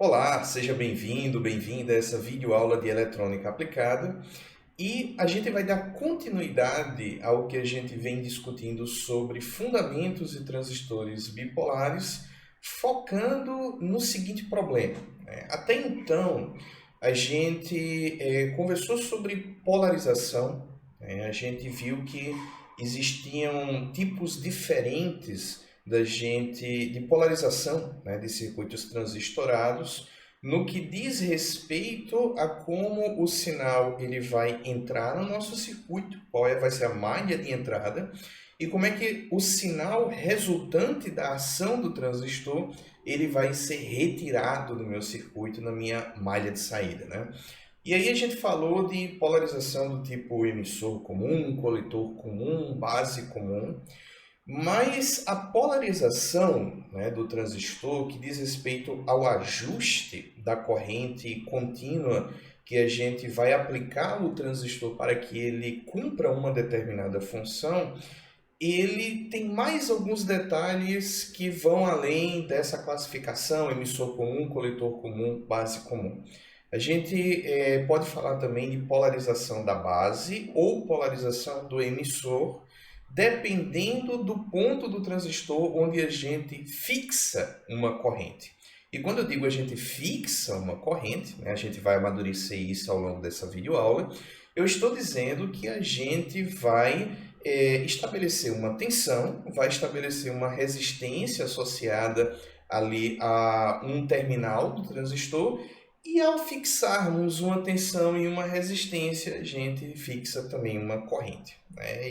Olá, seja bem-vindo, bem-vinda a essa videoaula de eletrônica aplicada e a gente vai dar continuidade ao que a gente vem discutindo sobre fundamentos e transistores bipolares, focando no seguinte problema, né? Até então, a gente conversou sobre polarização, né? A gente viu que existiam tipos diferentes de polarização, né, de circuitos transistorados no que diz respeito a como o sinal ele vai entrar no nosso circuito, vai ser a malha de entrada, e como é que o sinal resultante da ação do transistor ele vai ser retirado do meu circuito, na minha malha de saída, né? E aí a gente falou de polarização do tipo emissor comum, coletor comum, base comum. Mas a polarização, né, do transistor, que diz respeito ao ajuste da corrente contínua que a gente vai aplicar o transistor para que ele cumpra uma determinada função, ele tem mais alguns detalhes que vão além dessa classificação, emissor comum, coletor comum, base comum. A gente pode falar também de polarização da base ou polarização do emissor, dependendo do ponto do transistor onde a gente fixa uma corrente. E quando eu digo a gente fixa uma corrente, né, a gente vai amadurecer isso ao longo dessa videoaula, eu estou dizendo que a gente vai estabelecer uma tensão, vai estabelecer uma resistência associada ali a um terminal do transistor, e ao fixarmos uma tensão e uma resistência, a gente fixa também uma corrente, né?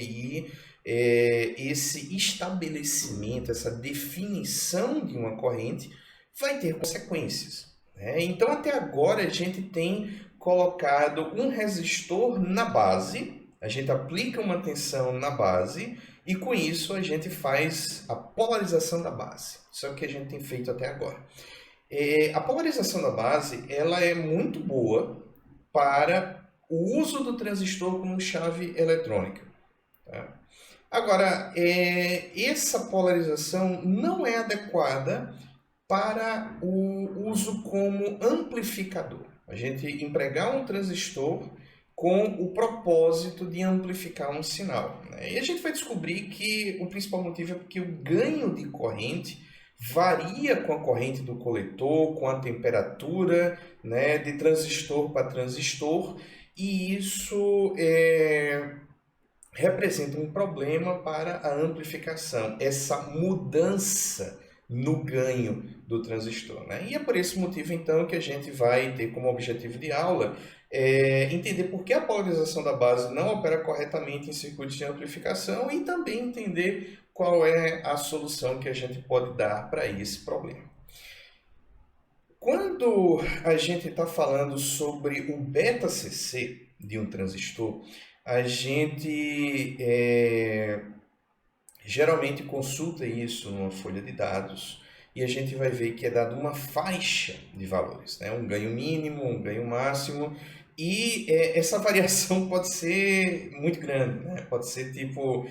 Esse estabelecimento, essa definição de uma corrente vai ter consequências, né? Então, até agora, a gente tem colocado um resistor na base, a gente aplica uma tensão na base e, com isso, a gente faz a polarização da base. Isso é o que a gente tem feito até agora. A polarização da base ela é muito boa para o uso do transistor como chave eletrônica, tá? Agora, essa polarização não é adequada para o uso como amplificador. A gente empregar um transistor com o propósito de amplificar um sinal, né? E a gente vai descobrir que o principal motivo é porque o ganho de corrente varia com a corrente do coletor, com a temperatura, né, de transistor para transistor, e isso representa um problema para a amplificação, essa mudança no ganho do transistor, né? E é por esse motivo, então, que a gente vai ter como objetivo de aula entender por que a polarização da base não opera corretamente em circuitos de amplificação e também entender qual é a solução que a gente pode dar para esse problema. Quando a gente está falando sobre o beta-CC de um transistor, a gente geralmente consulta isso numa folha de dados e a gente vai ver que é dada uma faixa de valores, né? Um ganho mínimo, um ganho máximo, e essa variação pode ser muito grande, né? Pode ser tipo...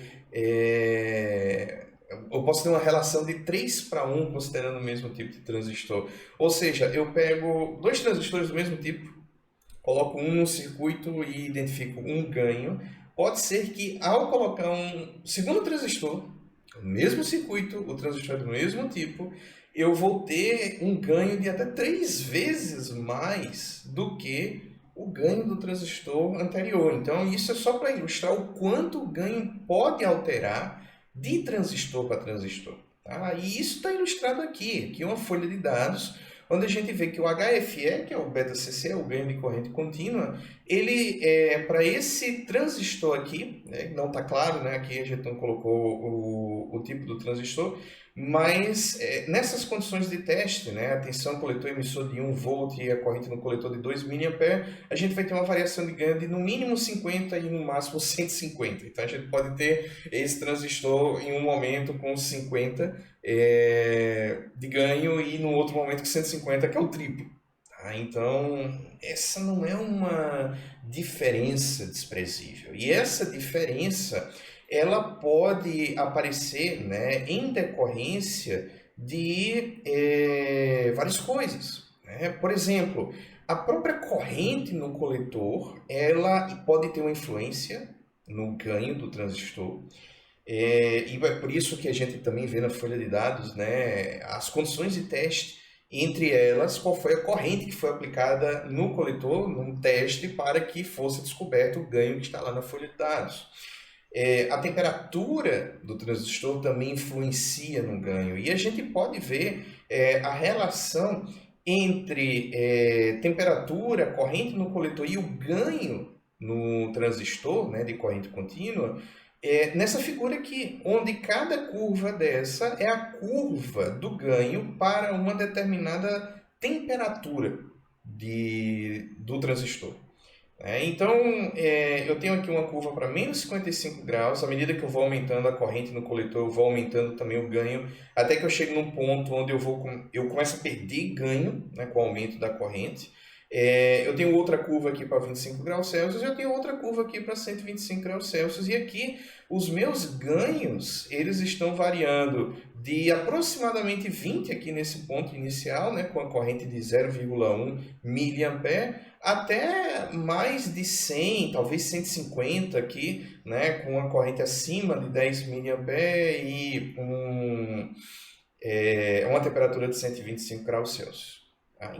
eu posso ter uma relação de 3:1 considerando o mesmo tipo de transistor. Ou seja, eu pego dois transistores do mesmo tipo, coloco um no circuito e identifico um ganho. Pode ser que ao colocar um segundo transistor, no mesmo circuito, o transistor é do mesmo tipo, eu vou ter um ganho de até 3 vezes mais do que o ganho do transistor anterior. Então, isso é só para ilustrar o quanto o ganho pode alterar de transistor para transistor, tá? E isso está ilustrado aqui. Aqui é uma folha de dados onde a gente vê que o HFE, que é o beta-CC, o ganho de corrente contínua, ele para esse transistor aqui, né, não está claro, né, aqui a gente não colocou o tipo do transistor, mas nessas condições de teste, né, a tensão coletor-emissor de 1 volt e a corrente no coletor de 2 mA, a gente vai ter uma variação de ganho de no mínimo 50 e no máximo 150. Então a gente pode ter esse transistor em um momento com 50 de ganho e no outro momento com 150, que é o triplo. Tá? Então, essa não é uma diferença desprezível. E essa diferença, ela pode aparecer, né, em decorrência de várias coisas. Por exemplo, a própria corrente no coletor, ela pode ter uma influência no ganho do transistor. E é por isso que a gente também vê na folha de dados, né, as condições de teste, entre elas, qual foi a corrente que foi aplicada no coletor, num teste, para que fosse descoberto o ganho que está lá na folha de dados. A temperatura do transistor também influencia no ganho. E a gente pode ver a relação entre temperatura, corrente no coletor e o ganho no transistor, né, de corrente contínua, nessa figura aqui, onde cada curva dessa é a curva do ganho para uma determinada temperatura do transistor. Então, eu tenho aqui uma curva para menos 55 graus. À medida que eu vou aumentando a corrente no coletor, eu vou aumentando também o ganho, até que eu chego num ponto onde eu começo a perder ganho, né, com o aumento da corrente. Eu tenho outra curva aqui para 25 graus Celsius e eu tenho outra curva aqui para 125 graus Celsius. E aqui, os meus ganhos, eles estão variando de aproximadamente 20 aqui nesse ponto inicial, né, com a corrente de 0,1 mA, até mais de 100, talvez 150 aqui, né, com a corrente acima de 10 mA e uma temperatura de 125 graus Celsius.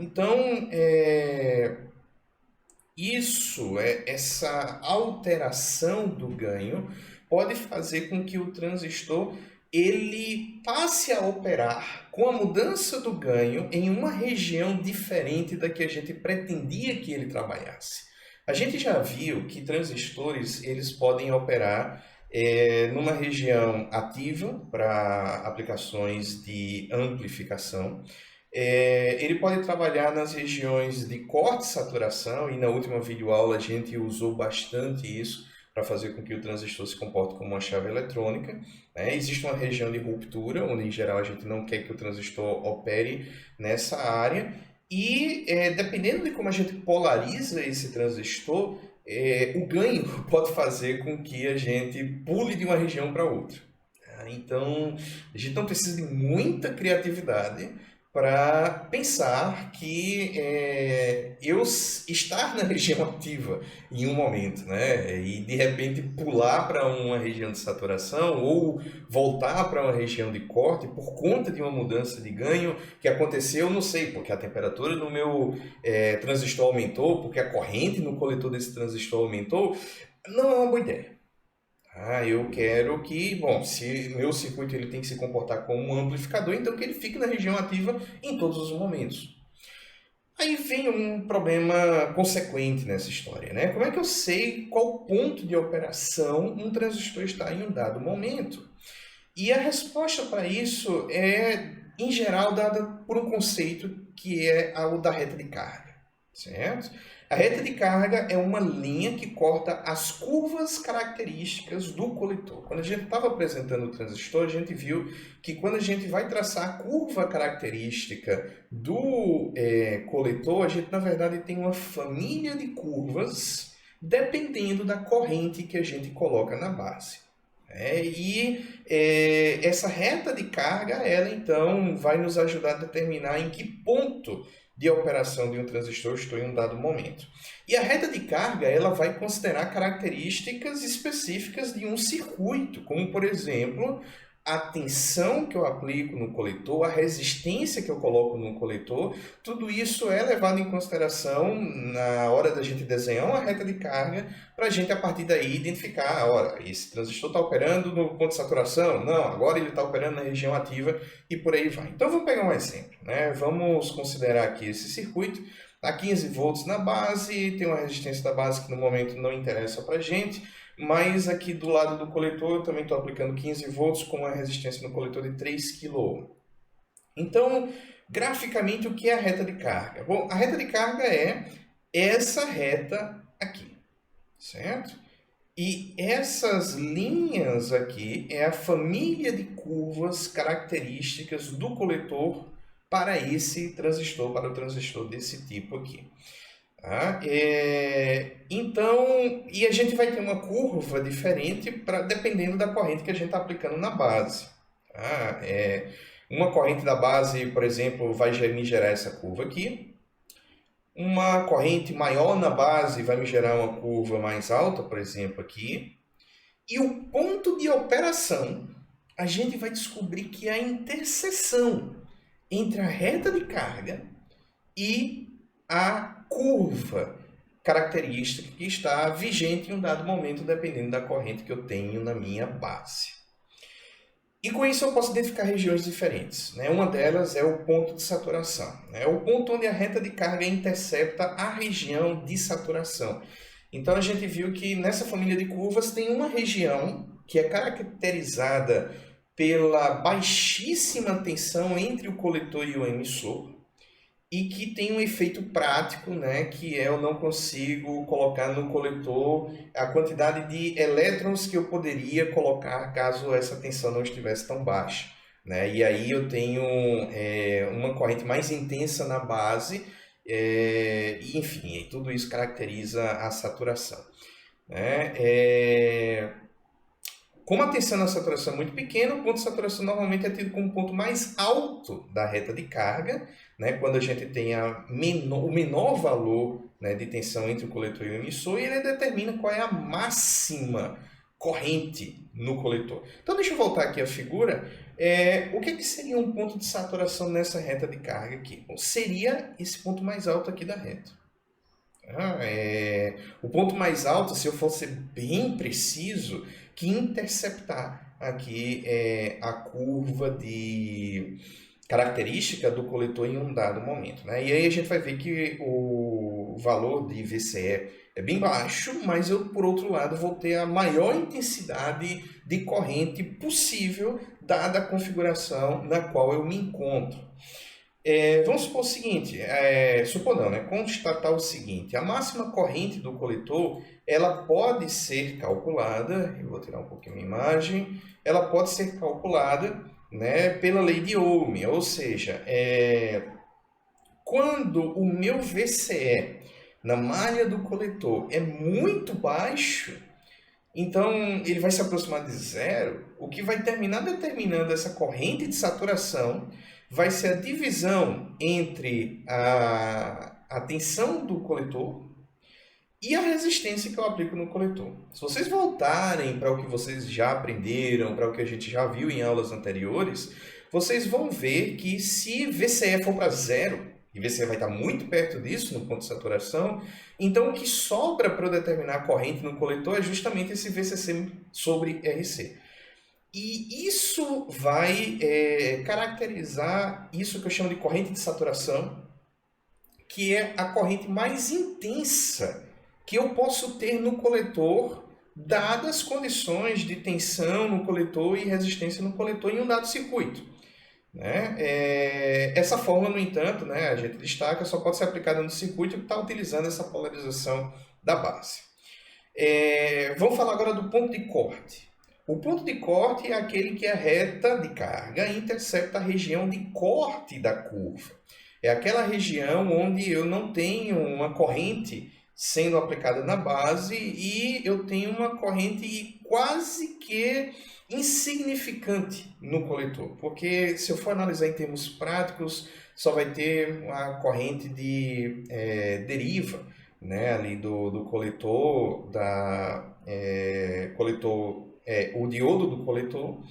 Então, essa alteração do ganho pode fazer com que o transistor ele passe a operar com a mudança do ganho em uma região diferente da que a gente pretendia que ele trabalhasse. A gente já viu que transistores eles podem operar numa região ativa para aplicações de amplificação. Ele pode trabalhar nas regiões de corte e saturação, e na última videoaula a gente usou bastante isso para fazer com que o transistor se comporte como uma chave eletrônica. Existe uma região de ruptura, onde em geral a gente não quer que o transistor opere nessa área, e dependendo de como a gente polariza esse transistor, o ganho pode fazer com que a gente pule de uma região para outra. Então, a gente não precisa de muita criatividade para pensar que eu estar na região ativa em um momento, né, e de repente pular para uma região de saturação ou voltar para uma região de corte por conta de uma mudança de ganho que aconteceu, não sei, porque a temperatura do meu transistor aumentou, porque a corrente no coletor desse transistor aumentou, não é uma boa ideia. Eu quero que, bom, se meu circuito ele tem que se comportar como um amplificador, então que ele fique na região ativa em todos os momentos. Aí vem um problema consequente nessa história, né? Como é que eu sei qual ponto de operação um transistor está em um dado momento? E a resposta para isso é, em geral, dada por um conceito que é o da reta de carga, certo? A reta de carga é uma linha que corta as curvas características do coletor. Quando a gente estava apresentando o transistor, a gente viu que quando a gente vai traçar a curva característica do coletor, a gente na verdade tem uma família de curvas dependendo da corrente que a gente coloca na base. Essa reta de carga, ela então vai nos ajudar a determinar em que ponto de operação de um transistor estou em um dado momento. E a reta de carga ela vai considerar características específicas de um circuito, como por exemplo, a tensão que eu aplico no coletor, a resistência que eu coloco no coletor, tudo isso é levado em consideração na hora da gente desenhar uma reta de carga, para a gente a partir daí identificar, olha, esse transistor está operando no ponto de saturação? Não, agora ele está operando na região ativa e por aí vai. Então vamos pegar um exemplo, né? Vamos considerar aqui esse circuito, a 15 volts na base, tem uma resistência da base que no momento não interessa para a gente, mas aqui do lado do coletor eu também estou aplicando 15 volts com uma resistência no coletor de 3 kΩ. Então, graficamente, o que é a reta de carga? Bom, a reta de carga é essa reta aqui, certo? E essas linhas aqui é a família de curvas características do coletor para esse transistor, para o transistor desse tipo aqui. Então, e a gente vai ter uma curva diferente dependendo da corrente que a gente está aplicando na base. Uma corrente da base, por exemplo, vai me gerar essa curva aqui. uma corrente maior na base vai me gerar uma curva mais alta, por exemplo, aqui. E o ponto de operação, a gente vai descobrir que é a interseção entre a reta de carga e a curva característica que está vigente em um dado momento, dependendo da corrente que eu tenho na minha base. E com isso eu posso identificar regiões diferentes, né? Uma delas é o ponto de saturação, né? É o ponto onde a reta de carga intercepta a região de saturação. Então a gente viu que nessa família de curvas tem uma região que é caracterizada pela baixíssima tensão entre o coletor e o emissor, e que tem um efeito prático, né, que eu não consigo colocar no coletor a quantidade de elétrons que eu poderia colocar caso essa tensão não estivesse tão baixa, né? E aí eu tenho uma corrente mais intensa na base, e enfim, tudo isso caracteriza a saturação, né? Como a tensão na saturação é muito pequena, o ponto de saturação normalmente é tido como o ponto mais alto da reta de carga, né? Quando a gente tem o menor valor, né, de tensão entre o coletor e o emissor, e ele determina qual é a máxima corrente no coletor. Então, deixa eu voltar aqui à figura. O que seria um ponto de saturação nessa reta de carga aqui? Bom, seria esse ponto mais alto aqui da reta. O ponto mais alto, se eu for ser bem preciso, que interceptar aqui a curva de característica do coletor em um dado momento, né? E aí a gente vai ver que o valor de VCE é bem baixo, mas eu, por outro lado, vou ter a maior intensidade de corrente possível, dada a configuração na qual eu me encontro. Vamos supor o seguinte, constatar o seguinte: a máxima corrente do coletor, ela pode ser calculada, eu vou tirar um pouquinho a imagem, ela pode ser calculada, né, pela lei de Ohm, ou seja, quando o meu VCE na malha do coletor é muito baixo, então ele vai se aproximar de zero, o que vai terminar determinando essa corrente de saturação vai ser a divisão entre a tensão do coletor e a resistência que eu aplico no coletor. Se vocês voltarem para o que vocês já aprenderam, para o que a gente já viu em aulas anteriores, vocês vão ver que se VCE for para zero, e VCE vai estar muito perto disso no ponto de saturação, então o que sobra para eu determinar a corrente no coletor é justamente esse VCC sobre RC. E isso vai caracterizar isso que eu chamo de corrente de saturação, que é a corrente mais intensa que eu posso ter no coletor, dadas as condições de tensão no coletor e resistência no coletor em um dado circuito, né? Essa fórmula, no entanto, né, a gente destaca, só pode ser aplicada no circuito que está utilizando essa polarização da base. Vamos falar agora do ponto de corte. O ponto de corte é aquele que a reta de carga intercepta a região de corte da curva. É aquela região onde eu não tenho uma corrente sendo aplicada na base e eu tenho uma corrente quase que insignificante no coletor. Porque se eu for analisar em termos práticos, só vai ter uma corrente de deriva, né, ali do coletor, o diodo do coletor,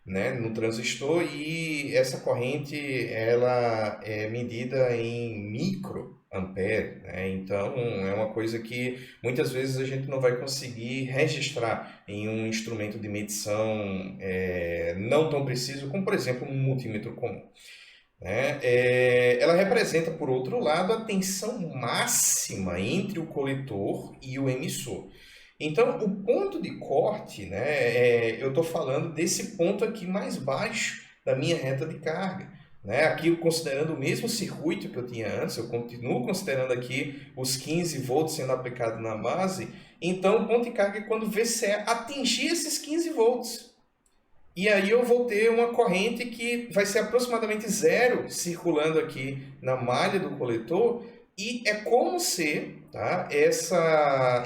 né, no transistor, e essa corrente ela é medida em microampere, né? Então é uma coisa que muitas vezes a gente não vai conseguir registrar em um instrumento de medição não tão preciso como, por exemplo, um multímetro comum, né? Ela representa, por outro lado, a tensão máxima entre o coletor e o emissor. Então, o ponto de corte, né, eu estou falando desse ponto aqui mais baixo da minha reta de carga, né? Aqui, considerando o mesmo circuito que eu tinha antes, eu continuo considerando aqui os 15 volts sendo aplicados na base. Então, o ponto de carga é quando o VCE atingir esses 15 volts. E aí eu vou ter uma corrente que vai ser aproximadamente zero circulando aqui na malha do coletor, e é como se, tá,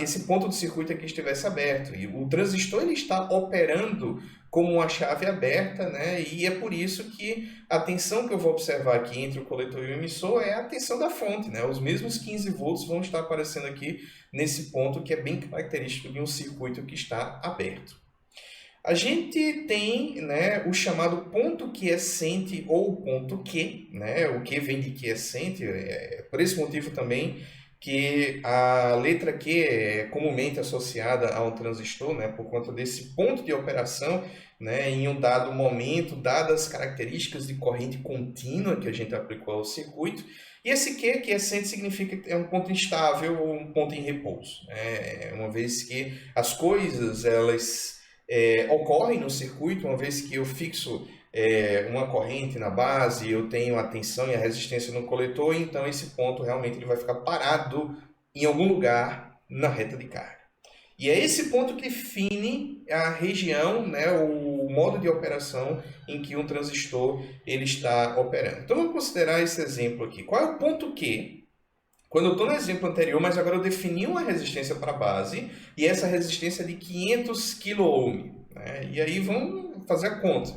esse ponto do circuito aqui estivesse aberto. E o transistor ele está operando como uma chave aberta, né? E é por isso que a tensão que eu vou observar aqui entre o coletor e o emissor é a tensão da fonte, né? Os mesmos 15 volts vão estar aparecendo aqui nesse ponto que é bem característico de um circuito que está aberto. A gente tem, né, o chamado ponto quiescente ou ponto Q, né? O Q vem de quiescente, por esse motivo também que a letra Q é comumente associada a um transistor, né, por conta desse ponto de operação, né, em um dado momento, dadas as características de corrente contínua que a gente aplicou ao circuito. E esse Q, quiescente, significa que é um ponto instável ou um ponto em repouso, né? Uma vez que as coisas elas ocorrem no circuito, uma vez que eu fixo uma corrente na base, eu tenho a tensão e a resistência no coletor, então esse ponto realmente ele vai ficar parado em algum lugar na reta de carga. E é esse ponto que define a região, né, o modo de operação em que um transistor ele está operando. Então vamos considerar esse exemplo aqui. Qual é o ponto Q? Quando eu estou no exemplo anterior, mas agora eu defini uma resistência para a base, e essa resistência é de 500 kΩ, né? E aí vamos fazer a conta.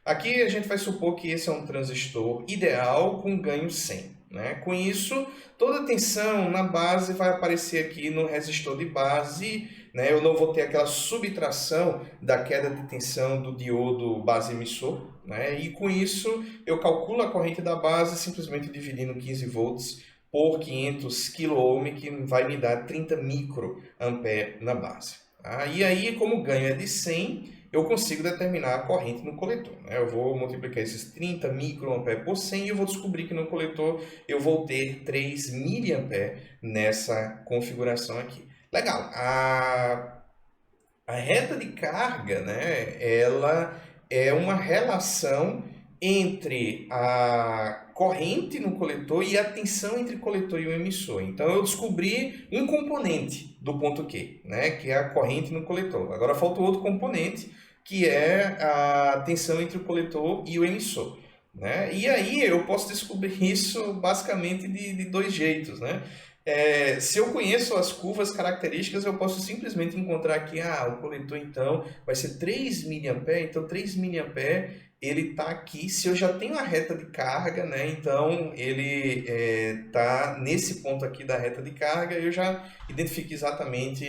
Aqui a gente vai supor que esse é um transistor ideal com ganho 100. Né? Com isso, toda a tensão na base vai aparecer aqui no resistor de base, né? Eu não vou ter aquela subtração da queda de tensão do diodo base emissor, né? E com isso eu calculo a corrente da base simplesmente dividindo 15 volts por 500 kΩ, que vai me dar 30 microampere na base. Tá? E aí, como o ganho é de 100, eu consigo determinar a corrente no coletor. Né? Eu vou multiplicar esses 30 microampere por 100 e eu vou descobrir que no coletor eu vou ter 3 miliampere nessa configuração aqui. Legal. A reta de carga, né, ela é uma relação entre a corrente no coletor e a tensão entre o coletor e o emissor. Então eu descobri um componente do ponto Q, né, que é a corrente no coletor. Agora falta outro componente, que é a tensão entre o coletor e o emissor. Né? E aí eu posso descobrir isso basicamente de dois jeitos. Né? Se eu conheço as curvas características, eu posso simplesmente encontrar aqui, o coletor então vai ser 3 mA, então 3 mA ele está aqui, se eu já tenho a reta de carga, né, então ele está nesse ponto aqui da reta de carga, eu já identifico exatamente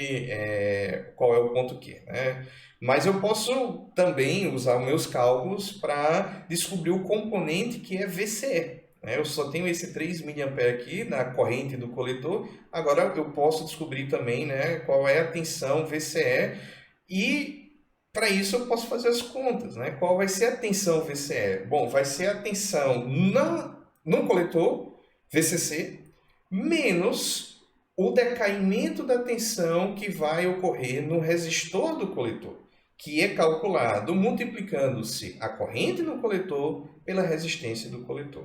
qual é o ponto Q. Né? Mas eu posso também usar os meus cálculos para descobrir o componente que é VCE. Eu só tenho esse 3 mA aqui na corrente do coletor, agora eu posso descobrir também, né, qual é a tensão VCE e para isso eu posso fazer as contas. Né? Qual vai ser a tensão VCE? Bom, vai ser a tensão no coletor, VCC, menos o decaimento da tensão que vai ocorrer no resistor do coletor, que é calculado multiplicando-se a corrente no coletor pela resistência do coletor.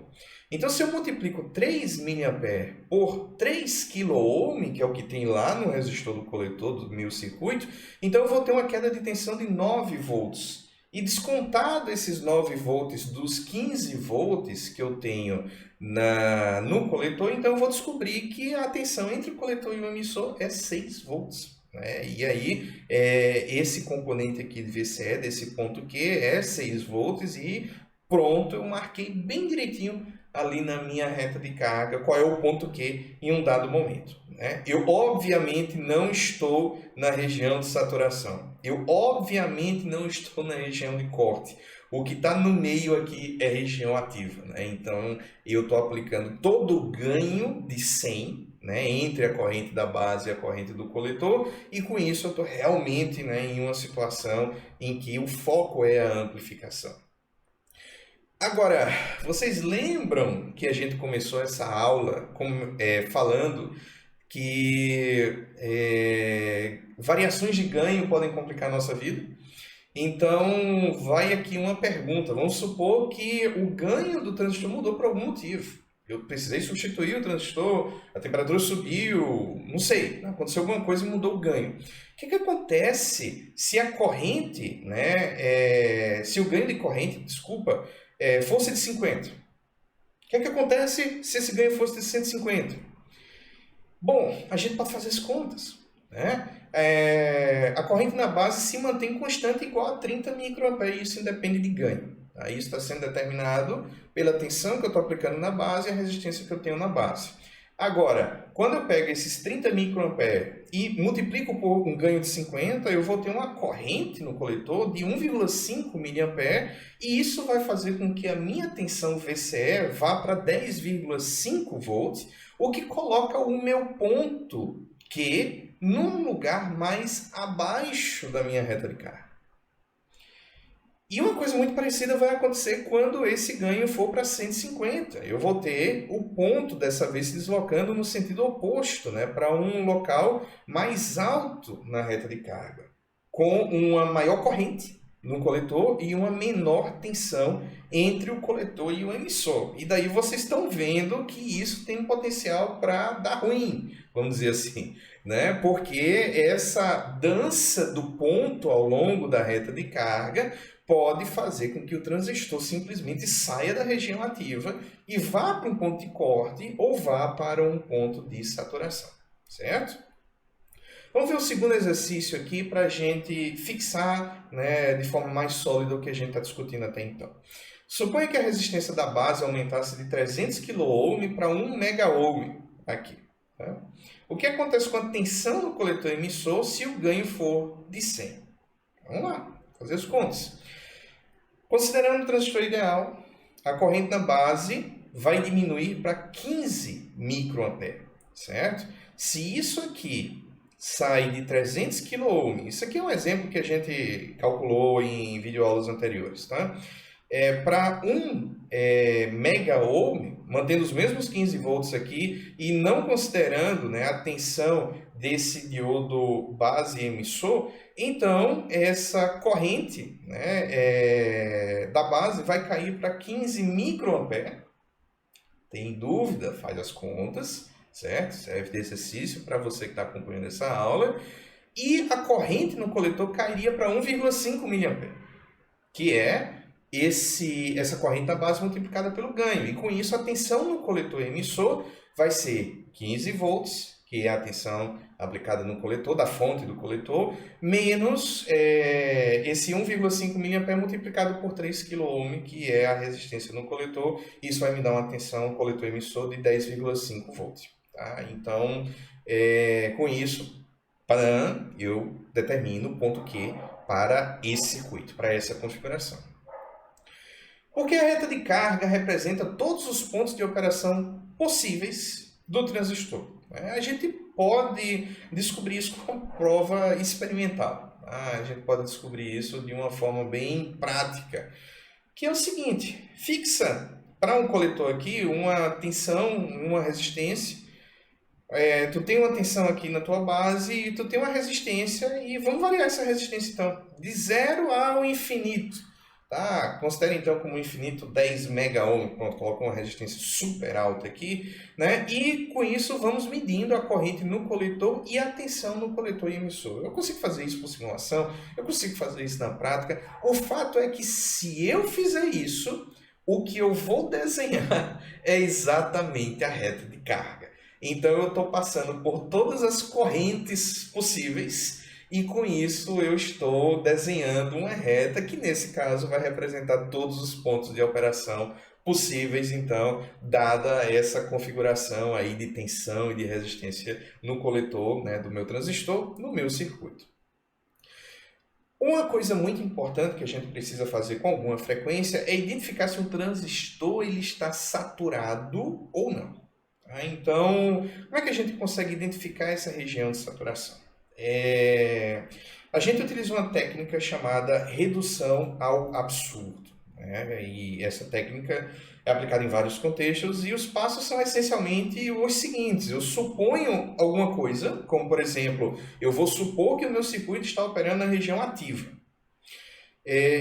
Então, se eu multiplico 3 mA por 3 kΩ, que é o que tem lá no resistor do coletor do meu circuito, então eu vou ter uma queda de tensão de 9 volts. E descontado esses 9 volts dos 15 volts que eu tenho no coletor, então eu vou descobrir que a tensão entre o coletor e o emissor é 6 volts. E aí, esse componente aqui de VCE, desse ponto Q, é 6 volts e pronto, eu marquei bem direitinho ali na minha reta de carga qual é o ponto Q em um dado momento. Né? Eu, obviamente, não estou na região de saturação. Eu, obviamente, não estou na região de corte. O que está no meio aqui é região ativa. Né? Então, eu estou aplicando todo o ganho de 100, né, entre a corrente da base e a corrente do coletor, e com isso eu estou realmente, né, em uma situação em que o foco é a amplificação. Agora, vocês lembram que a gente começou essa aula falando que variações de ganho podem complicar a nossa vida? Então, vai aqui uma pergunta. Vamos supor que o ganho do transistor mudou por algum motivo. Eu precisei substituir o transistor, a temperatura subiu, não sei, aconteceu alguma coisa e mudou o ganho. O que acontece se a corrente, né, se o ganho de corrente, desculpa, fosse de 50? O que acontece se esse ganho fosse de 150? Bom, a gente pode fazer as contas. né? A corrente na base se mantém constante igual a 30 microamperes, isso independe de ganho. Tá? Isso está sendo determinado pela tensão que eu estou aplicando na base e a resistência que eu tenho na base. Agora, quando eu pego esses 30 microamperes e multiplico por um ganho de 50, eu vou ter uma corrente no coletor de 1,5 miliampere e isso vai fazer com que a minha tensão VCE vá para 10,5 volts, o que coloca o meu ponto Q num lugar mais abaixo da minha reta de carga. E uma coisa muito parecida vai acontecer quando esse ganho for para 150. Eu vou ter o ponto, dessa vez, se deslocando no sentido oposto, né, para um local mais alto na reta de carga, com uma maior corrente no coletor e uma menor tensão entre o coletor e o emissor. E daí vocês estão vendo que isso tem potencial para dar ruim, vamos dizer assim, né? Porque essa dança do ponto ao longo da reta de carga pode fazer com que o transistor simplesmente saia da região ativa e vá para um ponto de corte ou vá para um ponto de saturação, certo? Vamos ver o segundo exercício aqui para a gente fixar, né, de forma mais sólida o que a gente está discutindo até então. Suponha que a resistência da base aumentasse de 300 kΩ para 1 MΩ aqui. Tá? O que acontece com a tensão no coletor emissor se o ganho for de 100? Vamos lá, fazer as contas. Considerando o transistor ideal, a corrente na base vai diminuir para 15 microamperes, certo? Se isso aqui sai de 300 kΩ, isso aqui é um exemplo que a gente calculou em videoaulas anteriores, tá? Para 1 megaohm, mantendo os mesmos 15 volts aqui e não considerando, né, a tensão desse diodo base emissor, então essa corrente, né, da base vai cair para 15 microamperes. Tem dúvida? Faz as contas, certo? Serve de exercício para você que está acompanhando essa aula. E a corrente no coletor cairia para 1,5 miliampere, que é essa corrente da base multiplicada pelo ganho. E com isso a tensão no coletor emissor vai ser 15 volts, que é a tensão aplicada no coletor, da fonte do coletor, menos esse 1,5 mA multiplicado por 3 kΩ, que é a resistência no coletor. Isso vai me dar uma tensão coletor emissor de 10,5 volts. Tá? Então, com isso, eu determino o ponto Q para esse circuito, para essa configuração. Porque a reta de carga representa todos os pontos de operação possíveis do transistor. A gente pode descobrir isso com prova experimental. A gente pode descobrir isso de uma forma bem prática, que é o seguinte: fixa para um coletor aqui uma tensão, uma resistência. Tu tem uma tensão aqui na tua base e tu tem uma resistência, e vamos variar essa resistência então, de 0 ao infinito. Tá? Considere então como infinito 10 megaohm, pronto, coloca uma resistência super alta aqui, né? E com isso vamos medindo a corrente no coletor e a tensão no coletor e emissor. Eu consigo fazer isso por simulação, eu consigo fazer isso na prática. O fato é que se eu fizer isso, o que eu vou desenhar é exatamente a reta de carga. Então eu estou passando por todas as correntes possíveis, e com isso eu estou desenhando uma reta que nesse caso vai representar todos os pontos de operação possíveis, então, dada essa configuração aí de tensão e de resistência no coletor, né, do meu transistor, no meu circuito. Uma coisa muito importante que a gente precisa fazer com alguma frequência é identificar se um transistor ele está saturado ou não. Tá? Então, como é que a gente consegue identificar essa região de saturação? A gente utiliza uma técnica chamada redução ao absurdo, né? E essa técnica é aplicada em vários contextos e os passos são essencialmente os seguintes: eu suponho alguma coisa, como por exemplo, eu vou supor que o meu circuito está operando na região ativa.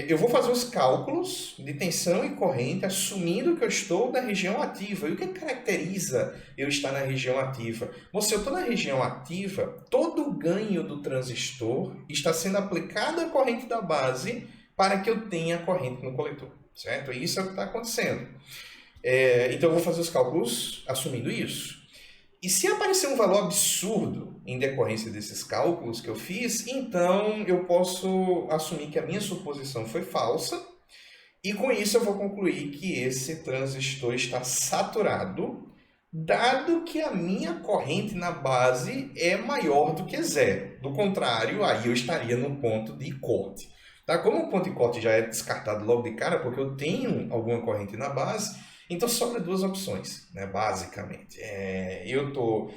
Eu vou fazer os cálculos de tensão e corrente assumindo que eu estou na região ativa. E o que caracteriza eu estar na região ativa? Bom, se eu estou na região ativa, todo o ganho do transistor está sendo aplicado à corrente da base para que eu tenha corrente no coletor, certo? E isso é o que está acontecendo. Então eu vou fazer os cálculos assumindo isso. E se aparecer um valor absurdo, em decorrência desses cálculos que eu fiz, então eu posso assumir que a minha suposição foi falsa, e com isso eu vou concluir que esse transistor está saturado, dado que a minha corrente na base é maior do que zero. Do contrário, aí eu estaria no ponto de corte. Tá? Como o ponto de corte já é descartado logo de cara, porque eu tenho alguma corrente na base, então sobra duas opções, né, basicamente. Eu estou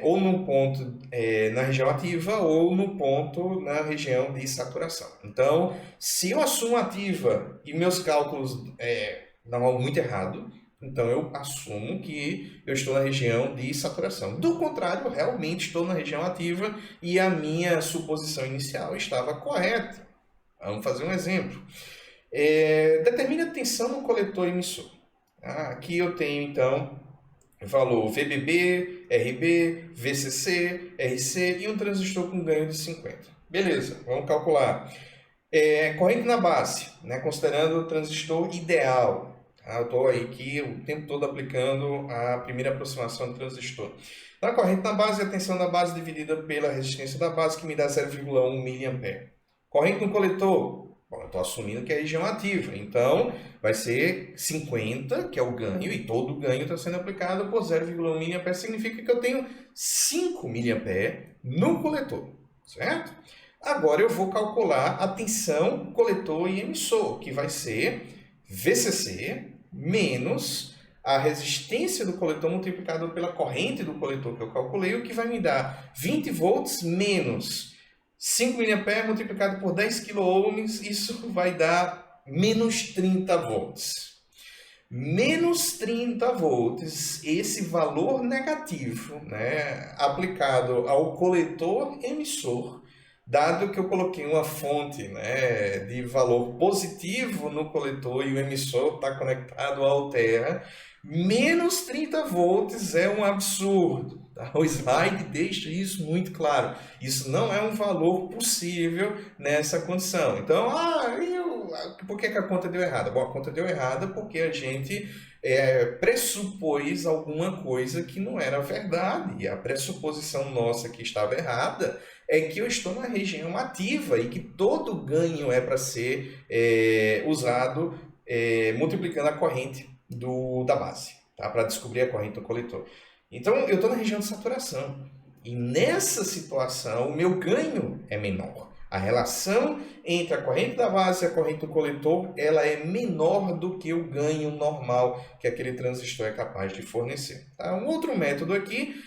ou no ponto na região ativa ou no ponto na região de saturação. Então, se eu assumo ativa e meus cálculos dão muito errado, então eu assumo que eu estou na região de saturação. Do contrário, eu realmente estou na região ativa e a minha suposição inicial estava correta. Vamos fazer um exemplo. Determine a tensão no coletor emissor. Aqui eu tenho, então, valor VBB, RB, VCC, RC e um transistor com ganho de 50. Beleza, vamos calcular. Corrente na base, né, considerando o transistor ideal. Eu estou aí aqui o tempo todo aplicando a primeira aproximação do transistor. Então, a corrente na base é a tensão da base dividida pela resistência da base, que me dá 0,1 mA. Corrente no coletor, eu estou assumindo que é a região ativa, então vai ser 50, que é o ganho, e todo o ganho está sendo aplicado por 0,1 mA, significa que eu tenho 5 mA no coletor, certo? Agora eu vou calcular a tensão coletor e emissor, que vai ser VCC menos a resistência do coletor multiplicado pela corrente do coletor que eu calculei, o que vai me dar 20 volts menos 5 mA multiplicado por 10 kΩ, isso vai dar menos 30 volts. Menos 30 volts, esse valor negativo, né, aplicado ao coletor emissor, dado que eu coloquei uma fonte, né, de valor positivo no coletor e o emissor está conectado ao terra, menos 30 volts é um absurdo. Tá? O slide deixa isso muito claro. Isso não é um valor possível nessa condição. Então, por que a conta deu errada? Bom, a conta deu errada porque a gente pressupôs alguma coisa que não era verdade. E a pressuposição nossa que estava errada é que eu estou na região ativa e que todo ganho é para ser usado multiplicando a corrente da base, tá? Para descobrir a corrente do coletor. Então, eu estou na região de saturação. E nessa situação, o meu ganho é menor. A relação entre a corrente da base e a corrente do coletor, ela é menor do que o ganho normal que aquele transistor é capaz de fornecer. Tá? Um outro método aqui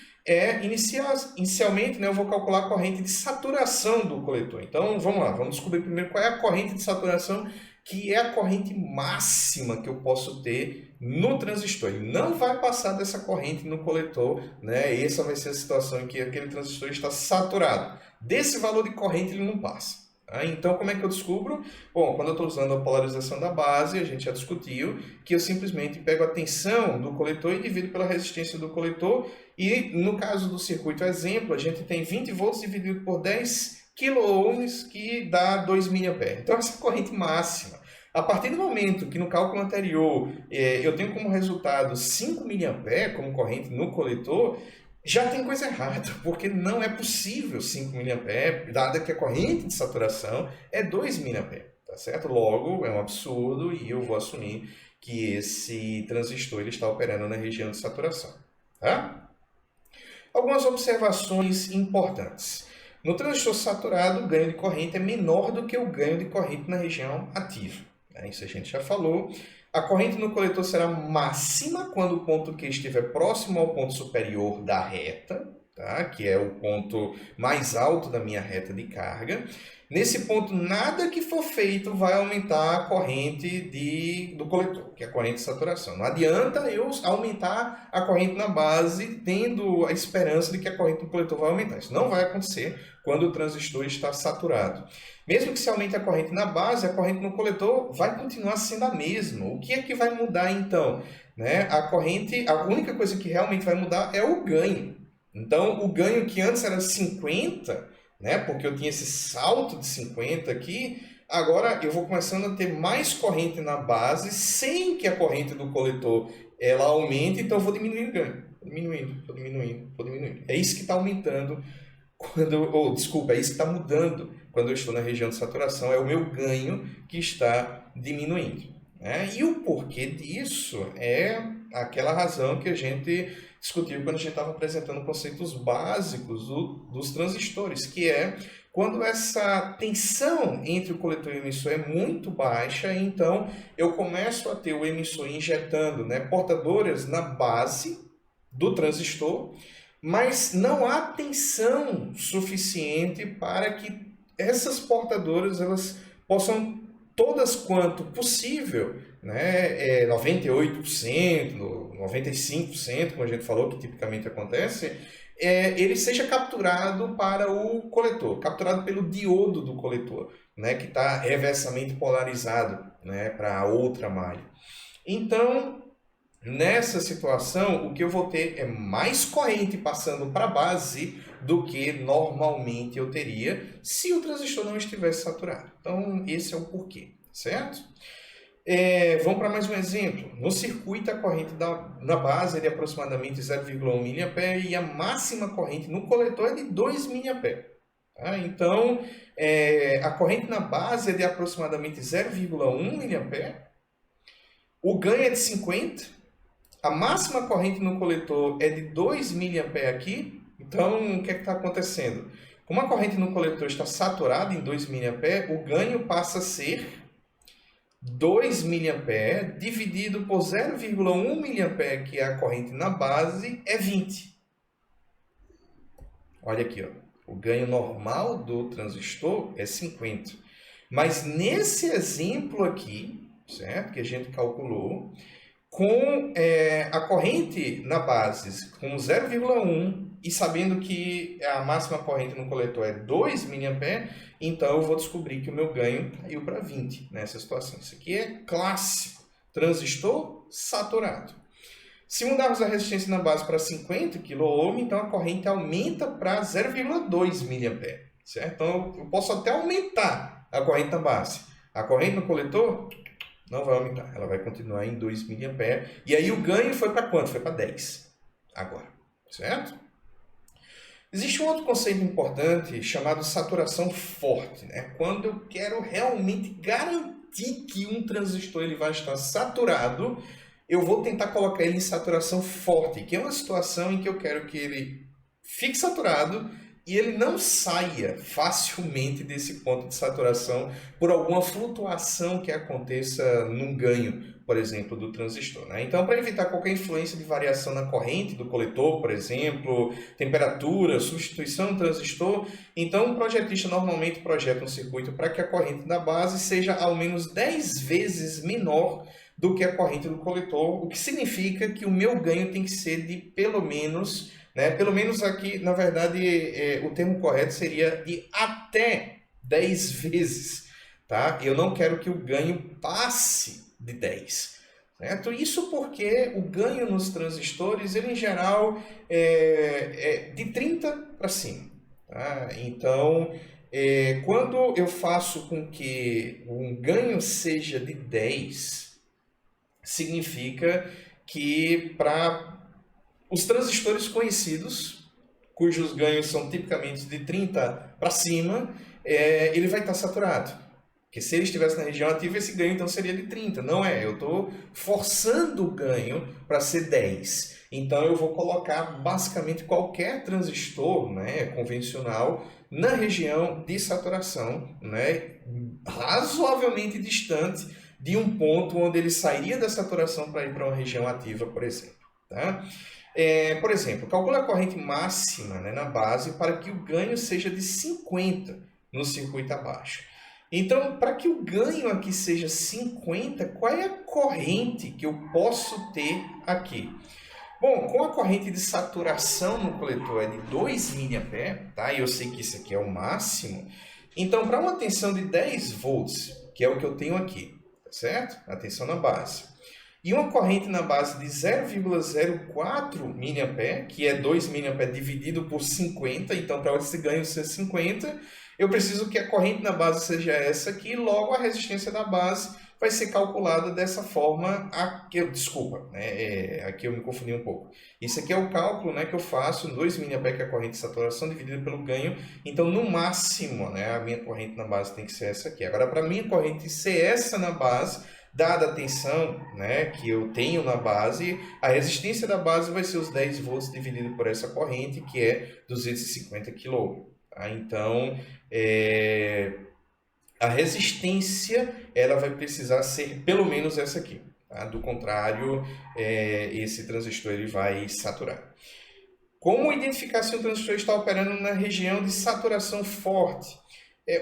inicialmente, né, eu vou calcular a corrente de saturação do coletor. Então, vamos lá, vamos descobrir primeiro qual é a corrente de saturação, que é a corrente máxima que eu posso ter no transistor. Ele não vai passar dessa corrente no coletor, né? Essa vai ser a situação em que aquele transistor está saturado. Desse valor de corrente ele não passa. Então, como é que eu descubro? Bom, quando eu estou usando a polarização da base, a gente já discutiu que eu simplesmente pego a tensão do coletor e divido pela resistência do coletor. E no caso do circuito exemplo, a gente tem 20 volts dividido por 10 kΩ, que dá 2 mA. Então, essa é a corrente máxima. A partir do momento que no cálculo anterior eu tenho como resultado 5 mA como corrente no coletor, já tem coisa errada, porque não é possível 5 mA, dada que a corrente de saturação é 2 mA, tá certo? Logo, é um absurdo e eu vou assumir que esse transistor ele está operando na região de saturação, tá? Algumas observações importantes. No transistor saturado, o ganho de corrente é menor do que o ganho de corrente na região ativa. Isso a gente já falou. A corrente no coletor será máxima quando o ponto Q estiver próximo ao ponto superior da reta, tá? Que é o ponto mais alto da minha reta de carga. Nesse ponto, nada que for feito vai aumentar a corrente do coletor, que é a corrente de saturação. Não adianta eu aumentar a corrente na base tendo a esperança de que a corrente do coletor vai aumentar. Isso não vai acontecer quando o transistor está saturado. Mesmo que se aumente a corrente na base, a corrente no coletor vai continuar sendo a mesma. O que é que vai mudar então? A única coisa que realmente vai mudar é o ganho. Então, o ganho que antes era 50, porque eu tinha esse salto de 50 aqui, agora eu vou começando a ter mais corrente na base sem que a corrente do coletor ela aumente, então eu vou diminuir o ganho. diminuindo. É isso que está aumentando desculpa, é isso que está mudando quando eu estou na região de saturação, é o meu ganho que está diminuindo, né? E o porquê disso é aquela razão que a gente discutiu quando a gente estava apresentando conceitos básicos dos transistores, que é quando essa tensão entre o coletor e o emissor é muito baixa, então eu começo a ter o emissor injetando, né, portadoras na base do transistor, mas não há tensão suficiente para que essas portadoras elas possam, todas quanto possível, né, 98%, 95%, como a gente falou, que tipicamente acontece, ele seja capturado para o coletor, capturado pelo diodo do coletor, né, que está reversamente polarizado, né, para a outra malha. Então, nessa situação, o que eu vou ter é mais corrente passando para a base do que normalmente eu teria se o transistor não estivesse saturado. Então, esse é o porquê, certo? Vamos para mais um exemplo. No circuito, a corrente na base é de aproximadamente 0,1 mA e a máxima corrente no coletor é de 2 mA. Tá? Então, a corrente na base é de aproximadamente 0,1 mA, o ganho é de 50, a máxima corrente no coletor é de 2 mA aqui. Então, o que é que está acontecendo? Como a corrente no coletor está saturada em 2 mA, o ganho passa a ser 2 mA dividido por 0,1 mA, que é a corrente na base, é 20. Olha aqui, ó. O ganho normal do transistor é 50. Mas nesse exemplo aqui, certo? Que a gente calculou, com a corrente na base com 0,1 e sabendo que a máxima corrente no coletor é 2 mA, então eu vou descobrir que o meu ganho caiu para 20 nessa situação. Isso aqui é clássico, transistor saturado. Se mudarmos a resistência na base para 50 kΩ, então a corrente aumenta para 0,2 mA, certo? Então eu posso até aumentar a corrente na base. A corrente no coletor não vai aumentar, ela vai continuar em 2 mA. E aí o ganho foi para quanto? Foi para 10 agora, certo? Existe um outro conceito importante chamado saturação forte, né? Quando eu quero realmente garantir que um transistor ele vai estar saturado, eu vou tentar colocar ele em saturação forte, que é uma situação em que eu quero que ele fique saturado e ele não saia facilmente desse ponto de saturação por alguma flutuação que aconteça num ganho, por exemplo, do transistor, né? Então, para evitar qualquer influência de variação na corrente do coletor, por exemplo, temperatura, substituição do transistor, então o projetista normalmente projeta um circuito para que a corrente da base seja ao menos 10 vezes menor do que a corrente do coletor, o que significa que o meu ganho tem que ser de pelo menos, né? Pelo menos aqui, na verdade, o termo correto seria de até 10 vezes. Tá? Eu não quero que o ganho passe de 10. Certo? Isso porque o ganho nos transistores, ele, em geral, é de 30 para cima. Tá? Então, quando eu faço com que um ganho seja de 10, significa que para os transistores conhecidos, cujos ganhos são tipicamente de 30 para cima, ele vai estar saturado. Porque se ele estivesse na região ativa, esse ganho então seria de 30. Não é, eu estou forçando o ganho para ser 10. Então eu vou colocar basicamente qualquer transistor, né, convencional na região de saturação, né, razoavelmente distante de um ponto onde ele sairia da saturação para ir para uma região ativa, por exemplo. Tá? Por exemplo, calcule a corrente máxima, né, na base para que o ganho seja de 50 no circuito abaixo. Então, para que o ganho aqui seja 50, qual é a corrente que eu posso ter aqui? Bom, com a corrente de saturação no coletor é de 2 mA, tá? E eu sei que isso aqui é o máximo. Então, para uma tensão de 10 volts, que é o que eu tenho aqui, tá certo? A tensão na base. E uma corrente na base de 0,04 mA, que é 2 mA dividido por 50, então para esse ganho ser 50, eu preciso que a corrente na base seja essa aqui, logo a resistência da base vai ser calculada dessa forma. Aqui, desculpa, né? Aqui eu me confundi um pouco. Isso aqui é o cálculo, né, que eu faço, 2 mA, que é a corrente de saturação, dividida pelo ganho. Então, no máximo, né, a minha corrente na base tem que ser essa aqui. Agora, para a minha corrente ser essa na base, dada a tensão, né, que eu tenho na base, a resistência da base vai ser os 10 volts dividido por essa corrente, que é 250 kΩ. Tá? Então, a resistência ela vai precisar ser pelo menos essa aqui. Tá? Do contrário, esse transistor ele vai saturar. Como identificar se o transistor está operando na região de saturação forte?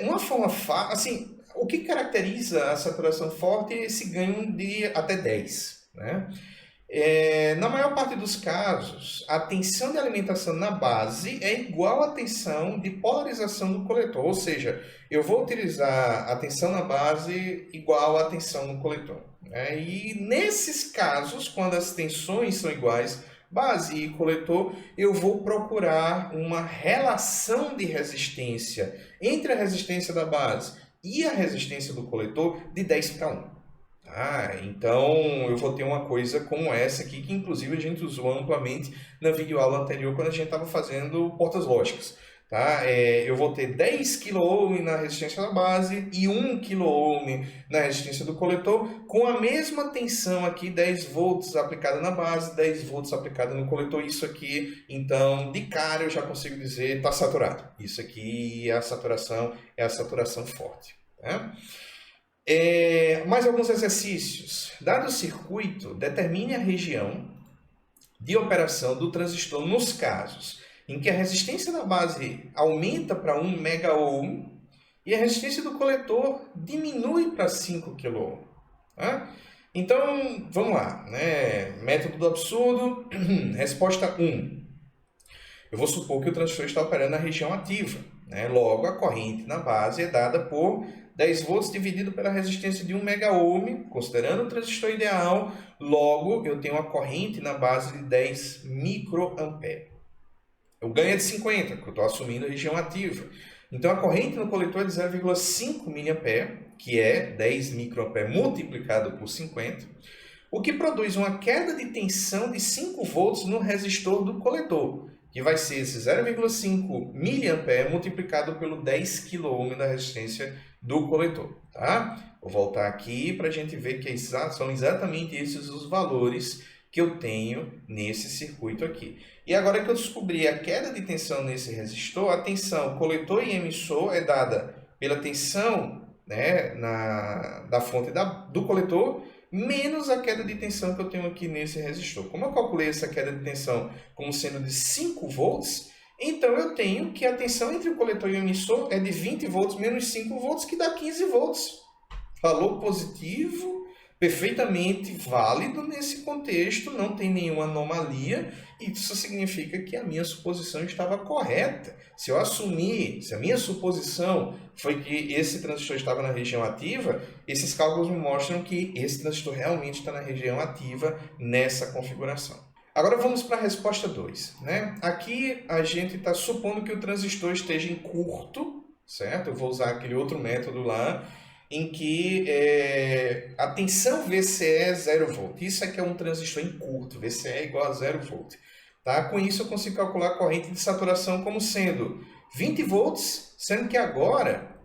Uma forma fácil, assim, o que caracteriza a saturação forte é esse ganho de até 10. Né? Na maior parte dos casos, a tensão de alimentação na base é igual à tensão de polarização do coletor, ou seja, eu vou utilizar a tensão na base igual à tensão no coletor. Né? E nesses casos, quando as tensões são iguais, base e coletor, eu vou procurar uma relação de resistência entre a resistência da base e a resistência do coletor de 10 para 1. Então, eu vou ter uma coisa como essa aqui, que inclusive a gente usou amplamente na videoaula anterior, quando a gente estava fazendo portas lógicas. Tá? Eu vou ter 10 kΩ na resistência da base e 1 kΩ na resistência do coletor, com a mesma tensão aqui, 10 volts aplicada na base, 10 volts aplicada no coletor. Isso aqui, então, de cara eu já consigo dizer, está saturado. Isso aqui é a saturação forte. Tá? Mais alguns exercícios. Dado o circuito, determine a região de operação do transistor nos casos em que a resistência da base aumenta para 1 MΩ e a resistência do coletor diminui para 5 kΩ. Tá? Então, vamos lá. Né? Método do absurdo, resposta 1. Eu vou supor que o transistor está operando na região ativa. Né? Logo, a corrente na base é dada por 10 volts dividido pela resistência de 1 MΩ, considerando o transistor ideal, logo eu tenho uma corrente na base de 10 microamperes. O ganho é de 50, porque eu estou assumindo a região ativa. Então a corrente no coletor é de 0,5 mA, que é 10 microamperes multiplicado por 50, o que produz uma queda de tensão de 5 volts no resistor do coletor, que vai ser esse 0,5 mA multiplicado pelo 10 kΩ da resistência do coletor. Tá? Vou voltar aqui para a gente ver que são exatamente esses os valores que eu tenho nesse circuito aqui. E agora que eu descobri a queda de tensão nesse resistor, a tensão coletor e emissor é dada pela tensão, né, da fonte do coletor, menos a queda de tensão que eu tenho aqui nesse resistor. Como eu calculei essa queda de tensão como sendo de 5 volts, então eu tenho que a tensão entre o coletor e o emissor é de 20 volts menos 5 volts, que dá 15 volts. Valor positivo, perfeitamente válido nesse contexto, não tem nenhuma anomalia, e isso significa que a minha suposição estava correta. Se a minha suposição foi que esse transistor estava na região ativa, esses cálculos me mostram que esse transistor realmente está na região ativa nessa configuração. Agora vamos para a resposta 2. Né? Aqui a gente está supondo que o transistor esteja em curto, certo? Eu vou usar aquele outro método lá, em que a tensão VCE é 0 volt. Isso aqui é um transistor em curto, VCE é igual a 0 volt. Tá? Com isso eu consigo calcular a corrente de saturação como sendo 20 volts, sendo que agora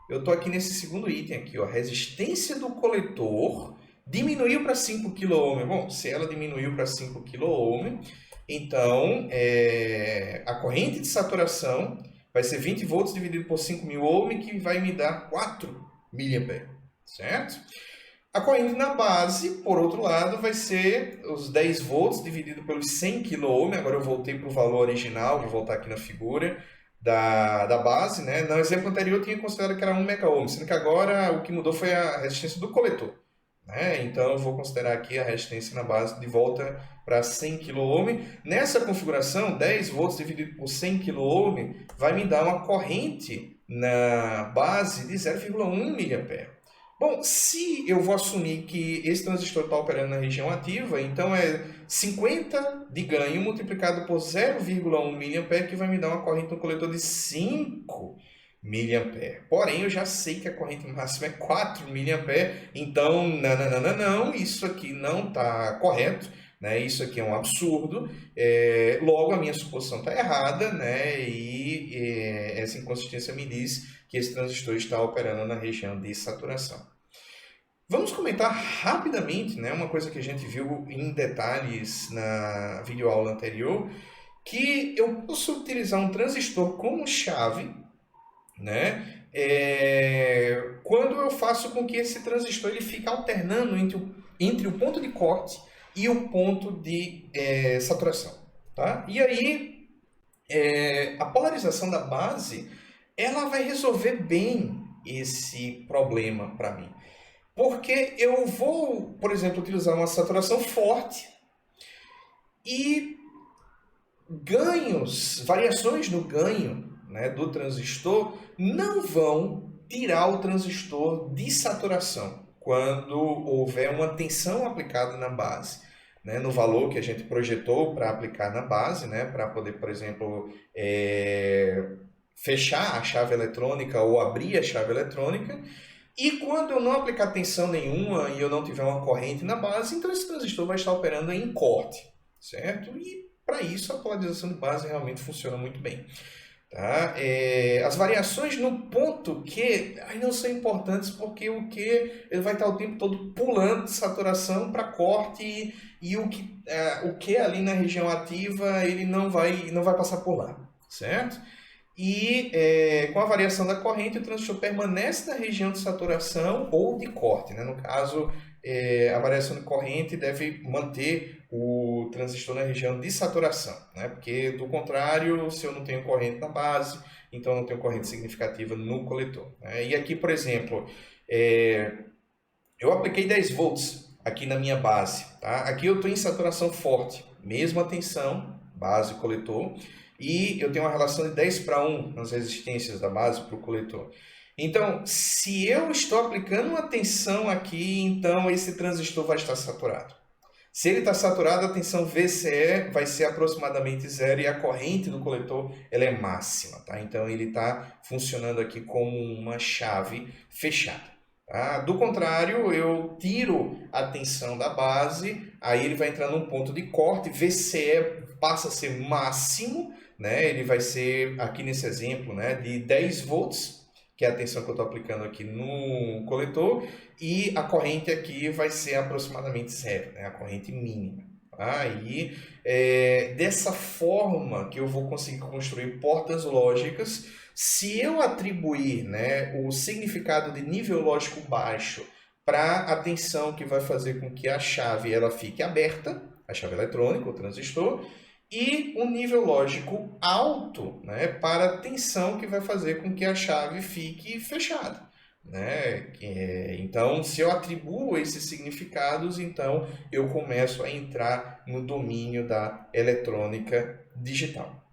eu estou aqui nesse segundo item aqui, ó, a resistência do coletor diminuiu para 5 kΩ. Bom, se ela diminuiu para 5 kΩ, então a corrente de saturação vai ser 20 volts dividido por 5.000 ohm, que vai me dar 4 mA, certo? A corrente na base, por outro lado, vai ser os 10 volts dividido pelos 100 kΩ. Agora eu voltei para o valor original, vou voltar aqui na figura da base. Né? No exemplo anterior eu tinha considerado que era 1 MΩ, sendo que agora o que mudou foi a resistência do coletor. Né? Então eu vou considerar aqui a resistência na base de volta para 100 kΩ. Nessa configuração, 10 volts dividido por 100 kΩ vai me dar uma corrente na base de 0,1 mA. Bom, se eu vou assumir que esse transistor está operando na região ativa, então é 50 de ganho multiplicado por 0,1 mA, que vai me dar uma corrente no coletor de 5 mA. Porém, eu já sei que a corrente máxima é 4 mA, então, não, isso aqui não está correto, né? Isso aqui é um absurdo, logo a minha suposição está errada, né? Essa inconsistência me diz que esse transistor está operando na região de saturação. Vamos comentar rapidamente, né, uma coisa que a gente viu em detalhes na videoaula anterior, que eu posso utilizar um transistor como chave, né, quando eu faço com que esse transistor ele fique alternando entre o ponto de corte e o ponto de saturação. Tá? E aí, a polarização da base ela vai resolver bem esse problema para mim. Porque eu vou, por exemplo, utilizar uma saturação forte e variações no ganho, né, do transistor não vão tirar o transistor de saturação quando houver uma tensão aplicada na base, né, no valor que a gente projetou para aplicar na base, né, para poder, por exemplo, fechar a chave eletrônica ou abrir a chave eletrônica. E quando eu não aplicar tensão nenhuma e eu não tiver uma corrente na base, então esse transistor vai estar operando em corte, certo? E para isso a polarização de base realmente funciona muito bem. Tá? As variações no ponto Q aí não são importantes porque o Q ele vai estar o tempo todo pulando de saturação para corte e o Q ali na região ativa ele não vai passar por lá, certo? E com a variação da corrente, o transistor permanece na região de saturação ou de corte, né? No caso, a variação de corrente deve manter o transistor na região de saturação, né? Porque, do contrário, se eu não tenho corrente na base, então eu não tenho corrente significativa no coletor, né? E aqui, por exemplo, eu apliquei 10 volts aqui na minha base. Tá? Aqui eu estou em saturação forte, mesma tensão, base coletor, e eu tenho uma relação de 10:1 nas resistências da base para o coletor. Então, se eu estou aplicando uma tensão aqui, então esse transistor vai estar saturado. Se ele está saturado, a tensão VCE vai ser aproximadamente 0 e a corrente do coletor ela é máxima. Tá? Então, ele está funcionando aqui como uma chave fechada. Tá? Do contrário, eu tiro a tensão da base, aí ele vai entrar num ponto de corte, VCE passa a ser máximo, né? Ele vai ser, aqui nesse exemplo, né, de 10 volts, que é a tensão que eu estou aplicando aqui no coletor, e a corrente aqui vai ser aproximadamente 0, né, a corrente mínima. Aí, dessa forma que eu vou conseguir construir portas lógicas, se eu atribuir, né, o significado de nível lógico baixo para a tensão que vai fazer com que a chave ela fique aberta, a chave eletrônica, o transistor, e um nível lógico alto, né, para a tensão que vai fazer com que a chave fique fechada. Né? Então, se eu atribuo esses significados, então eu começo a entrar no domínio da eletrônica digital.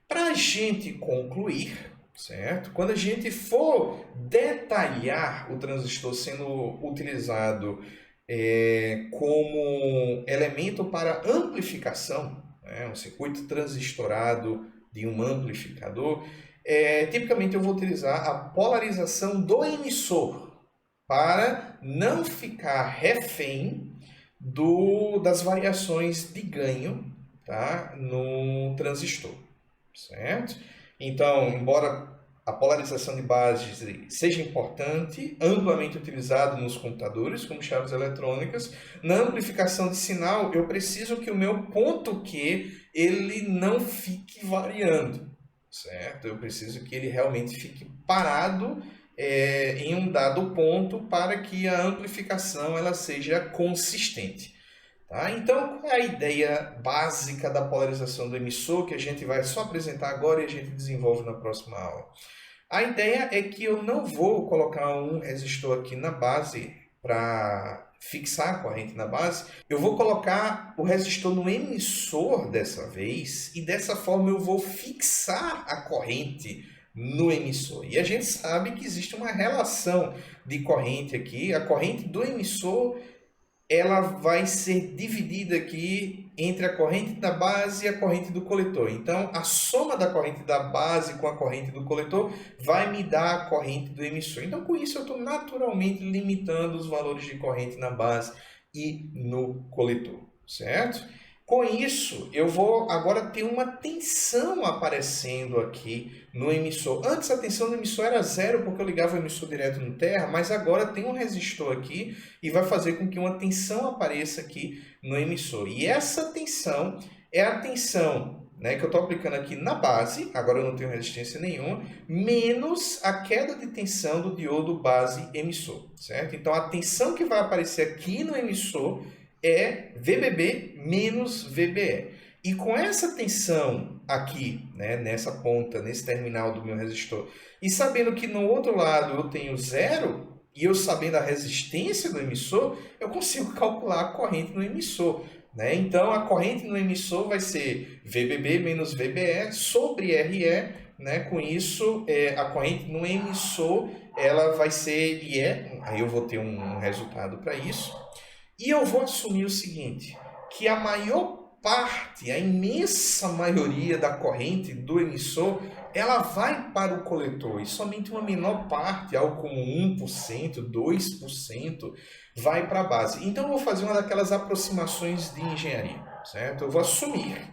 Para a gente concluir, certo? Quando a gente for detalhar o transistor sendo utilizado como elemento para amplificação, né? Um circuito transistorado de um amplificador, tipicamente eu vou utilizar a polarização do emissor para não ficar refém das variações de ganho, tá? No transistor, certo? Então, embora a polarização de base seja importante, amplamente utilizado nos computadores como chaves eletrônicas, na amplificação de sinal eu preciso que o meu ponto Q ele não fique variando, certo? Eu preciso que ele realmente fique parado em um dado ponto para que a amplificação ela seja consistente. Tá? Então, qual é a ideia básica da polarização do emissor que a gente vai só apresentar agora e a gente desenvolve na próxima aula? A ideia é que eu não vou colocar um resistor aqui na base para fixar a corrente na base, eu vou colocar o resistor no emissor dessa vez e dessa forma eu vou fixar a corrente no emissor. E a gente sabe que existe uma relação de corrente aqui, a corrente do emissor ela vai ser dividida aqui entre a corrente da base e a corrente do coletor. Então, a soma da corrente da base com a corrente do coletor vai me dar a corrente do emissor. Então, com isso, eu estou naturalmente limitando os valores de corrente na base e no coletor, certo? Com isso, eu vou agora ter uma tensão aparecendo aqui no emissor. Antes a tensão do emissor era zero porque eu ligava o emissor direto no terra, mas agora tem um resistor aqui e vai fazer com que uma tensão apareça aqui no emissor. E essa tensão é a tensão, né, que eu estou aplicando aqui na base, agora eu não tenho resistência nenhuma, menos a queda de tensão do diodo base emissor, certo? Então a tensão que vai aparecer aqui no emissor é VBB menos VBE. E com essa tensão aqui, né, nessa ponta, nesse terminal do meu resistor, e sabendo que no outro lado eu tenho zero, e eu sabendo a resistência do emissor, eu consigo calcular a corrente no emissor, né? Então a corrente no emissor vai ser VBB menos VBE sobre RE, né? Com isso, a corrente no emissor ela vai ser IE, aí eu vou ter um resultado para isso. E eu vou assumir o seguinte, que a maior parte, a imensa maioria da corrente do emissor, ela vai para o coletor e somente uma menor parte, algo como 1%, 2%, vai para a base. Então eu vou fazer uma daquelas aproximações de engenharia, certo? Eu vou assumir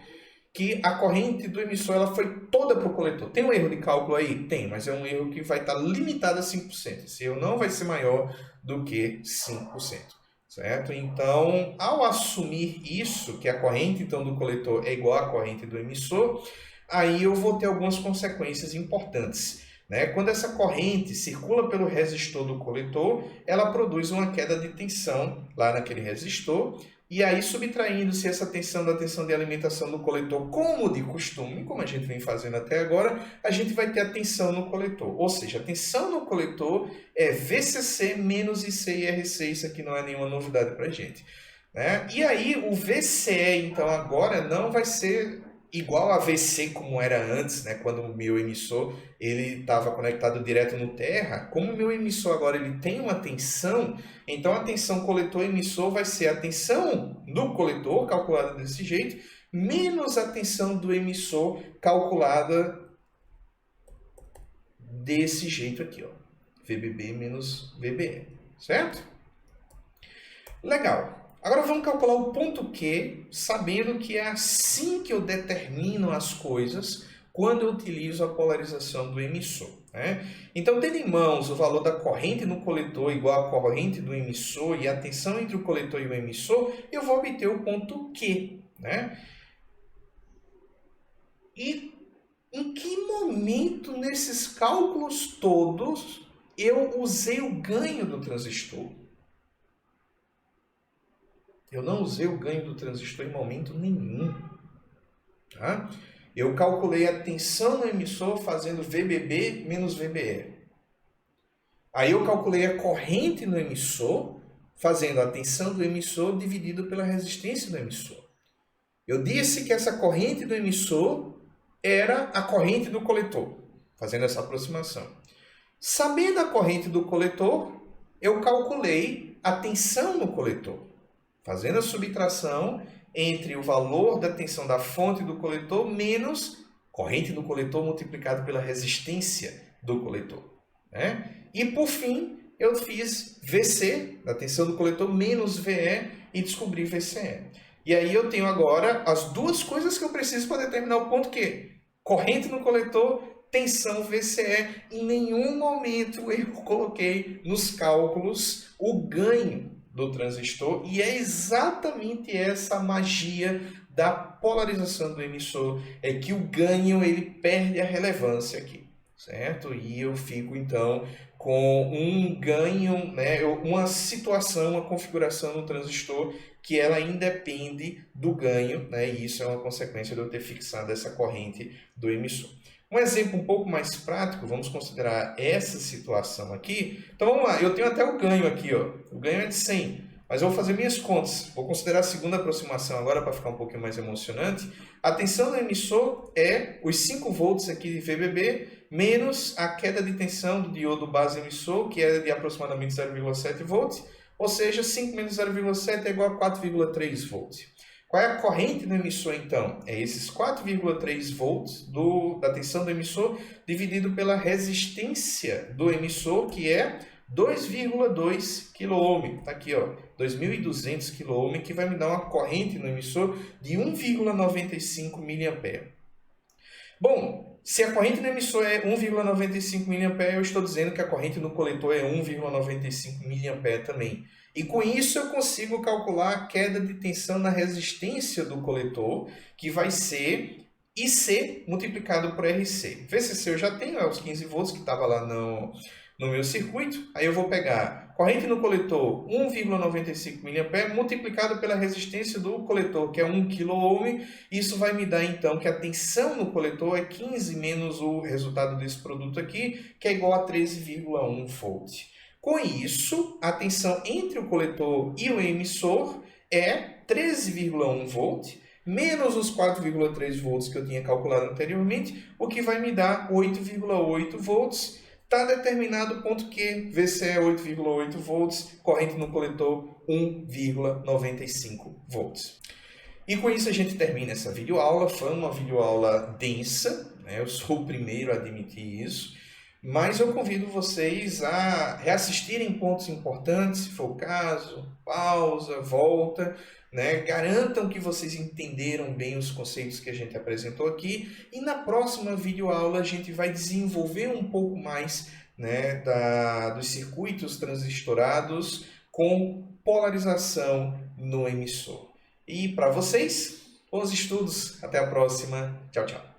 que a corrente do emissor ela foi toda para o coletor. Tem um erro de cálculo aí? Tem, mas é um erro que vai estar limitado a 5%. Esse erro não vai ser maior do que 5%. Certo? Então, ao assumir isso, que a corrente então, do coletor é igual à corrente do emissor, aí eu vou ter algumas consequências importantes. Né? Quando essa corrente circula pelo resistor do coletor, ela produz uma queda de tensão lá naquele resistor, e aí subtraindo-se essa tensão da tensão de alimentação do coletor, como de costume, como a gente vem fazendo até agora, a gente vai ter a tensão no coletor. Ou seja, a tensão no coletor é VCC menos IC/RC, isso aqui não é nenhuma novidade para a gente. Né? E aí o VCE, então, agora não vai ser igual a VC como era antes, né? Quando o meu emissor ele estava conectado direto no terra. Como o meu emissor agora ele tem uma tensão, então a tensão coletor-emissor vai ser a tensão do coletor, calculada desse jeito, menos a tensão do emissor, calculada desse jeito aqui, ó. VBB menos VBE, certo? Legal. Agora vamos calcular o ponto Q, sabendo que é assim que eu determino as coisas quando eu utilizo a polarização do emissor. Né? Então, tendo em mãos o valor da corrente no coletor igual à corrente do emissor e a tensão entre o coletor e o emissor, eu vou obter o ponto Q. Né? E em que momento nesses cálculos todos eu usei o ganho do transistor? Eu não usei o ganho do transistor em momento nenhum. Tá? Eu calculei a tensão no emissor fazendo VBB menos VBE. Aí eu calculei a corrente no emissor fazendo a tensão do emissor dividido pela resistência do emissor. Eu disse que essa corrente do emissor era a corrente do coletor, fazendo essa aproximação. Sabendo a corrente do coletor, eu calculei a tensão no coletor, fazendo a subtração entre o valor da tensão da fonte do coletor menos corrente do coletor multiplicado pela resistência do coletor. Né? E, por fim, eu fiz VC, da tensão do coletor, menos VE e descobri VCE. E aí eu tenho agora as duas coisas que eu preciso para determinar o ponto Q. Corrente no coletor, tensão VCE. Em nenhum momento eu coloquei nos cálculos o ganho do transistor, e é exatamente essa magia da polarização do emissor, é que o ganho ele perde a relevância aqui, certo? E eu fico então com um ganho, né, uma situação, uma configuração no transistor que ela independe do ganho, né, e isso é uma consequência de eu ter fixado essa corrente do emissor. Um exemplo um pouco mais prático, vamos considerar essa situação aqui. Então vamos lá, eu tenho até o ganho aqui, ó. O ganho é de 100, mas eu vou fazer minhas contas. Vou considerar a segunda aproximação agora para ficar um pouquinho mais emocionante. A tensão do emissor é os 5 volts aqui de VBB, menos a queda de tensão do diodo base emissor, que é de aproximadamente 0,7 volts, ou seja, 5 menos 0,7 é igual a 4,3 volts. Qual é a corrente do emissor, então? É esses 4,3 volts da tensão do emissor dividido pela resistência do emissor, que é 2,2 kΩ. Está aqui, ó, 2.200 kΩ, que vai me dar uma corrente no emissor de 1,95 mA. Bom, se a corrente no emissor é 1,95 mA, eu estou dizendo que a corrente no coletor é 1,95 mA também. E com isso eu consigo calcular a queda de tensão na resistência do coletor, que vai ser IC multiplicado por RC. VCC eu já tenho, é os 15 volts que estava lá no meu circuito. Aí eu vou pegar corrente no coletor 1,95 mA multiplicado pela resistência do coletor, que é 1 kΩ. Isso vai me dar então que a tensão no coletor é 15 menos o resultado desse produto aqui, que é igual a 13,1 volt. Com isso, a tensão entre o coletor e o emissor é 13,1 volt, menos os 4,3 volts que eu tinha calculado anteriormente, o que vai me dar 8,8 volts. Está determinado o ponto Q, VC é 8,8 volts, corrente no coletor 1,95 volts. E com isso a gente termina essa videoaula. Foi uma videoaula densa, né? Eu sou o primeiro a admitir isso. Mas eu convido vocês a reassistirem pontos importantes, se for o caso, pausa, volta, né? Garantam que vocês entenderam bem os conceitos que a gente apresentou aqui e na próxima videoaula a gente vai desenvolver um pouco mais, né, dos circuitos transistorados com polarização no emissor. E para vocês, bons estudos, até a próxima, tchau, tchau.